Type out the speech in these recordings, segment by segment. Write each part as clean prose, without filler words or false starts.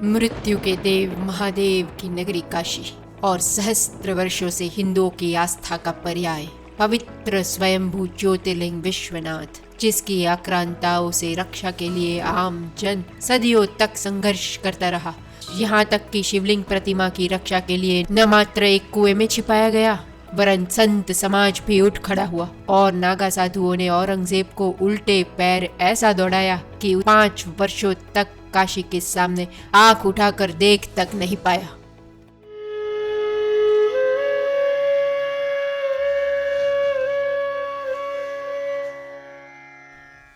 मृत्यु के देव महादेव की नगरी काशी और सहस्त्र वर्षों से हिंदुओं की आस्था का पर्याय पवित्र स्वयंभू ज्योतिर्लिंग विश्वनाथ, जिसकी आक्रांताओं से रक्षा के लिए आम जन सदियों तक संघर्ष करता रहा। यहाँ तक कि शिवलिंग प्रतिमा की रक्षा के लिए न मात्र एक कुएं में छिपाया गया, वरन संत समाज भी उठ खड़ा हुआ और नागा साधुओं ने औरंगजेब को उल्टे पैर ऐसा दौड़ाया कि 5 वर्षों तक काशी के सामने आंख उठाकर देख तक नहीं पाया।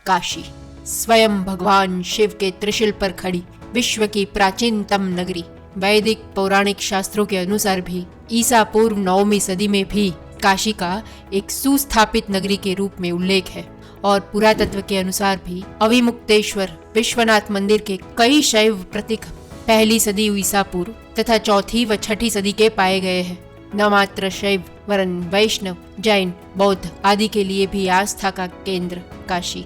काशी स्वयं भगवान शिव के त्रिशूल पर खड़ी विश्व की प्राचीनतम नगरी। वैदिक पौराणिक शास्त्रों के अनुसार भी ईसा पूर्व 9वीं सदी में भी काशी का एक सुस्थापित नगरी के रूप में उल्लेख है और पुरातत्व के अनुसार भी अविमुक्तेश्वर विश्वनाथ मंदिर के कई शैव प्रतीक 1ली सदी ईसा पूर्व तथा 4ठी व 6ठी सदी के पाए गए हैं। न मात्र शैव वरन वैष्णव, जैन, बौद्ध आदि के लिए भी आस्था का केंद्र काशी।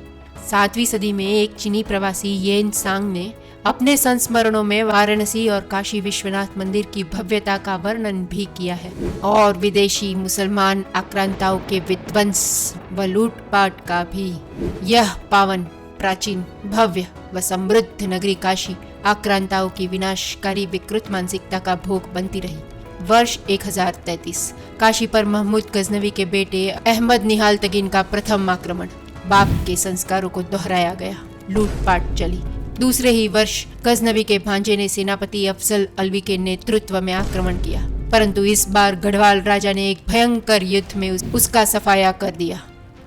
7वीं सदी में एक चीनी प्रवासी येन सांग ने अपने संस्मरणों में वाराणसी और काशी विश्वनाथ मंदिर की भव्यता का वर्णन भी किया है और विदेशी मुसलमान आक्रांताओं के विध्वंस व लूटपाट का भी। यह पावन, प्राचीन, भव्य व समृद्ध नगरी काशी आक्रांताओं की विनाशकारी विकृत मानसिकता का भोग बनती रही। वर्ष 1033 काशी पर महमूद गजनवी के बेटे अहमद निहालतगीन का प्रथम आक्रमण। बाप के संस्कारों को दोहराया गया, लूटपाट चली। दूसरे ही वर्ष गजनवी के भांजे ने सेनापति अफजल अलवी के नेतृत्व में आक्रमण किया, परंतु इस बार गढ़वाल राजा ने एक भयंकर युद्ध में उसका सफाया कर दिया।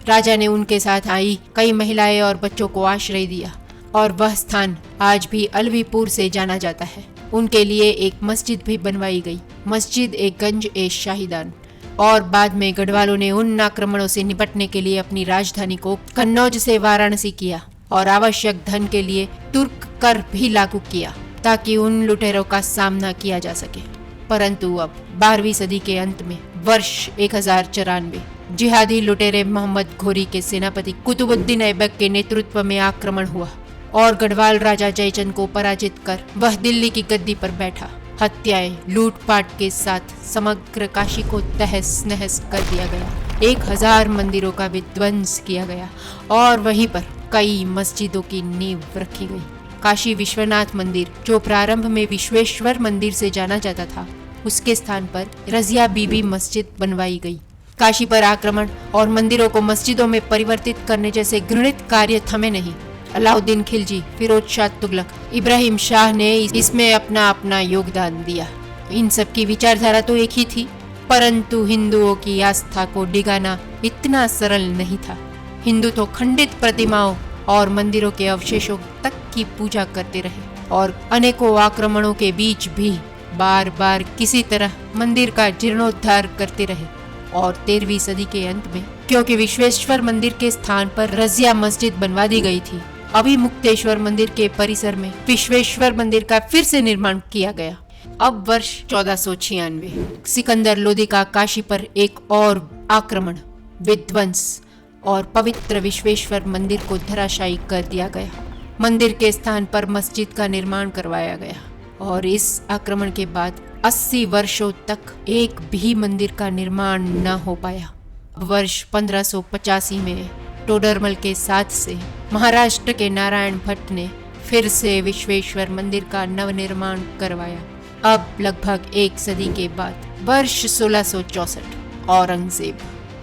राजा ने उनके साथ आई कई महिलाएं और बच्चों को आश्रय दिया और वह स्थान आज भी अलवीपुर से जाना जाता है। उनके लिए एक मस्जिद भी बनवाई गई, मस्जिद एक गंज ए शाहिदान। और बाद में गढ़वालों ने उन आक्रमणों से निपटने के लिए अपनी राजधानी को कन्नौज से वाराणसी किया और आवश्यक धन के लिए तुर्क कर भी लागू किया ताकि उन लुटेरों का सामना किया जा सके। परंतु अब 12वीं सदी के अंत में वर्ष 1094 जिहादी लुटेरे मोहम्मद घोरी के सेनापति कुतुबुद्दीन ऐबक के नेतृत्व में आक्रमण हुआ और गढ़वाल राजा जयचंद को पराजित कर वह दिल्ली की गद्दी पर बैठा। हत्याएं, लूटपाट के साथ समग्र काशी को तहस नहस कर दिया गया। 1000 मंदिरों का विध्वंस किया गया और वहीं पर कई मस्जिदों की नींव रखी गई। काशी विश्वनाथ मंदिर, जो प्रारंभ में विश्वेश्वर मंदिर से जाना जाता था, उसके स्थान पर रजिया बीबी मस्जिद बनवाई गई। काशी पर आक्रमण और मंदिरों को मस्जिदों में परिवर्तित करने जैसे घृणित कार्य थमे नहीं। अलाउद्दीन खिलजी, फिरोज शाह तुगलक, इब्राहिम शाह ने इसमें अपना अपना योगदान दिया। इन सब की विचारधारा तो एक ही थी, परंतु हिंदुओं की आस्था को डिगाना इतना सरल नहीं था। हिंदू तो खंडित प्रतिमाओं और मंदिरों के अवशेषों तक की पूजा करते रहे और अनेकों आक्रमणों के बीच भी बार बार किसी तरह मंदिर का जीर्णोद्धार करते रहे। और 13वीं सदी के अंत में क्योंकि विश्वेश्वर मंदिर के स्थान पर रजिया मस्जिद बनवा दी गई थी, अभिमुक्तेश्वर मंदिर के परिसर में विश्वेश्वर मंदिर का फिर से निर्माण किया गया। अब वर्ष 1496 सिकंदर लोदी का काशी पर एक और आक्रमण, विध्वंस और पवित्र विश्वेश्वर मंदिर को धराशायी कर दिया गया। मंदिर के स्थान पर मस्जिद का निर्माण करवाया गया और इस आक्रमण के बाद 80 वर्षों तक एक भी मंदिर का निर्माण न हो पाया। वर्ष 1585 में टोडरमल के साथ से महाराष्ट्र के नारायण भट्ट ने फिर से विश्वेश्वर मंदिर का नवनिर्माण करवाया। अब लगभग एक सदी के बाद वर्ष 1664 औरंगजेब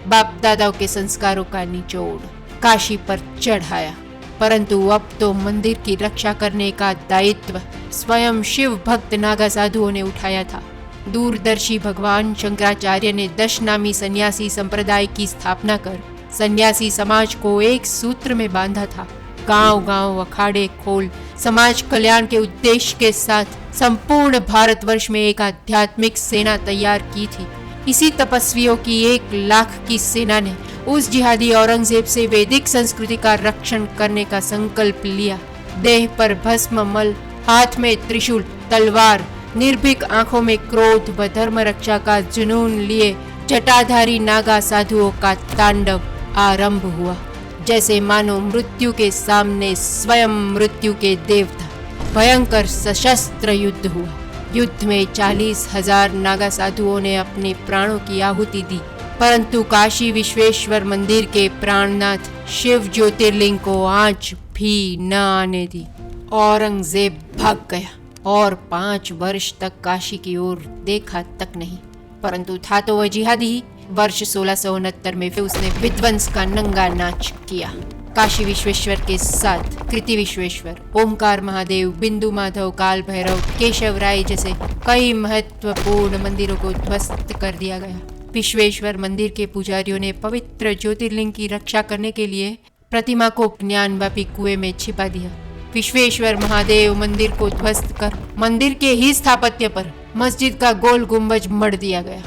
बाप दादाओं के संस्कारों का निचोड़ काशी पर चढ़ाया, परंतु अब तो मंदिर की रक्षा करने का दायित्व स्वयं शिव भक्त नागा साधुओं ने उठाया था। दूरदर्शी भगवान शंकराचार्य ने 10 नामी सन्यासी संप्रदाय की स्थापना कर सन्यासी समाज को एक सूत्र में बांधा था। गांव-गांव अखाड़े खोल समाज कल्याण के उद्देश्य के साथ संपूर्ण भारतवर्ष में एक आध्यात्मिक सेना तैयार की थी। इसी तपस्वियों की 1 लाख की सेना ने उस जिहादी औरंगजेब से वैदिक संस्कृति का रक्षण करने का संकल्प लिया। देह पर भस्म मल, हाथ में त्रिशूल, तलवार, निर्भीक आंखों में क्रोध व धर्म रक्षा का जुनून लिए जटाधारी नागा साधुओं का तांडव आरंभ हुआ। जैसे मानो मृत्यु के सामने स्वयं मृत्यु के देवता भयंकर सशस्त्र युद्ध हुआ। युद्ध में 40,000 नागा साधुओं ने अपने प्राणों की आहुति दी, परंतु काशी विश्वेश्वर मंदिर के प्राणनाथ शिव ज्योतिर्लिंग को आंच भी न आने दी। औरंगजेब भाग गया और 5 वर्ष तक काशी की ओर देखा तक नहीं, परंतु था तो वह जिहादी ही। वर्ष 1669 में फिर उसने विध्वंस का नंगा नाच किया। काशी विश्वेश्वर के साथ कृति विश्वेश्वर, ओमकार महादेव, बिंदु माधव, काल भैरव, केशव राय जैसे कई महत्वपूर्ण मंदिरों को ध्वस्त कर दिया गया। विश्वेश्वर मंदिर के पुजारियों ने पवित्र ज्योतिर्लिंग की रक्षा करने के लिए प्रतिमा को ज्ञानवापी कुएं में छिपा दिया। विश्वेश्वर महादेव मंदिर को ध्वस्त कर मंदिर के ही स्थापत्य पर मस्जिद का गोल गुंबज मढ़ दिया गया,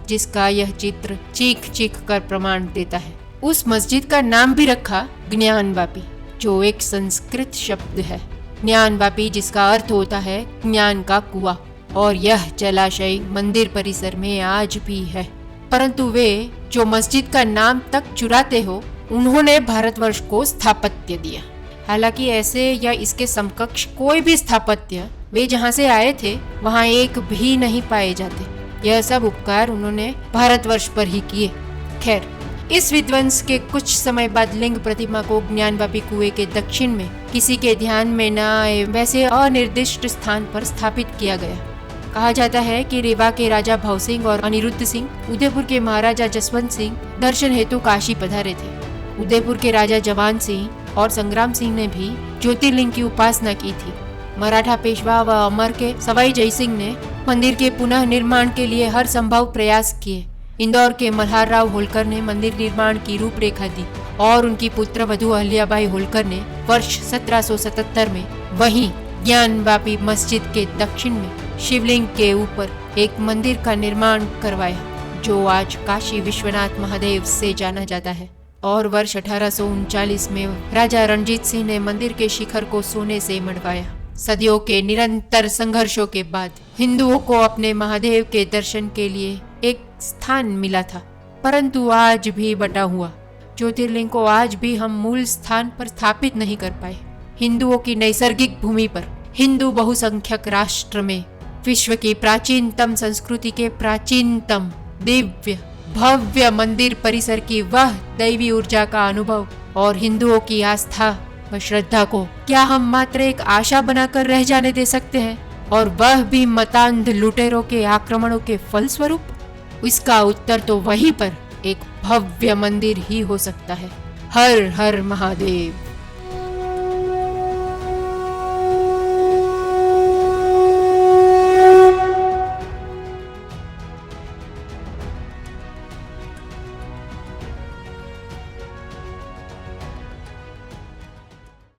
जिसका यह चित्र चीख चीख कर प्रमाण देता है। उस मस्जिद का नाम भी रखा ज्ञानवापी, जो एक संस्कृत शब्द है। ज्ञानवापी जिसका अर्थ होता है ज्ञान का कुआं, और यह जलाशय मंदिर परिसर में आज भी है। परंतु वे जो मस्जिद का नाम तक चुराते हो, उन्होंने भारतवर्ष को स्थापत्य दिया। हालांकि ऐसे या इसके समकक्ष कोई भी स्थापत्य वे जहाँ से आए थे वहाँ एक भी नहीं पाए जाते। यह सब उपकार उन्होंने भारतवर्ष पर ही किए। खैर, इस विध्वंस के कुछ समय बाद लिंग प्रतिमा को ज्ञानवापी कुएं के दक्षिण में किसी के ध्यान में न आए वैसे अनिर्दिष्ट स्थान पर स्थापित किया गया। कहा जाता है कि रेवा के राजा भव सिंह और अनिरुद्ध सिंह, उदयपुर के महाराजा जसवंत सिंह दर्शन हेतु काशी पधारे थे। उदयपुर के राजा जवान सिंह और संग्राम सिंह ने भी ज्योतिर्लिंग की उपासना की थी। मराठा पेशवा व अमर के सवाई जयसिंह ने मंदिर के पुनः निर्माण के लिए हर संभव प्रयास किए। इंदौर के मल्हार राव होलकर ने मंदिर निर्माण की रूपरेखा दी और उनकी पुत्र वधू अहल्याबाई होलकर ने वर्ष 1777 में वहीं ज्ञानवापी मस्जिद के दक्षिण में शिवलिंग के ऊपर एक मंदिर का निर्माण करवाया, जो आज काशी विश्वनाथ महादेव से जाना जाता है। और वर्ष 1839 में राजा रणजीत सिंह ने मंदिर के शिखर को सोने से मढ़वाया। सदियों के निरंतर संघर्षों के बाद हिंदुओं को अपने महादेव के दर्शन के लिए एक स्थान मिला था, परंतु आज भी बटा हुआ ज्योतिर्लिंग को आज भी हम मूल स्थान पर स्थापित नहीं कर पाए। हिंदुओं की नैसर्गिक भूमि पर हिंदू बहुसंख्यक राष्ट्र में विश्व की प्राचीनतम संस्कृति के प्राचीनतम दिव्य भव्य मंदिर परिसर की वह दैवी ऊर्जा का अनुभव और हिंदुओं की आस्था व श्रद्धा को क्या हम मात्र एक आशा बनाकर रह जाने दे सकते हैं, और वह भी मतांध लुटेरों के आक्रमणों के फलस्वरूप? इसका उत्तर तो वहीं पर एक भव्य मंदिर ही हो सकता है। हर हर महादेव।